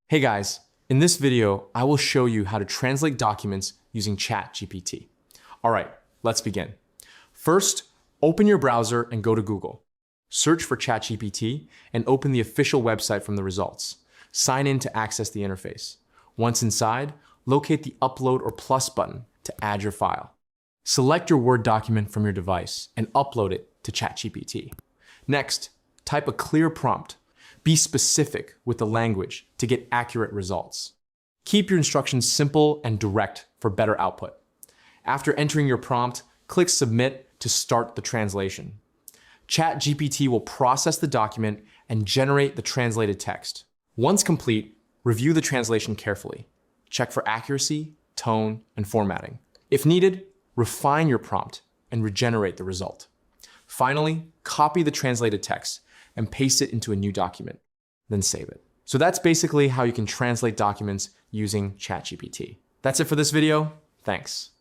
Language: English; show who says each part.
Speaker 1: Hey guys, in this video, I will show you how to translate documents using ChatGPT. All right, let's begin. First, open your browser and go to Google. Search for ChatGPT and open the official website from the results. Sign in to access the interface. Once inside, locate the Upload or Plus button to add your file. Select your Word document from your device and upload it to ChatGPT. Next, type a clear prompt. Be specific with the language to get accurate results. Keep your instructions simple and direct for better output. After entering your prompt, click Submit to start the translation. ChatGPT will process the document and generate the translated text. Once complete, review the translation carefully. Check for accuracy, tone, and formatting. If needed, refine your prompt and regenerate the result. Finally, copy the translated text and paste it into a new document, then save it. So that's basically how you can translate documents using ChatGPT. That's it for this video. Thanks.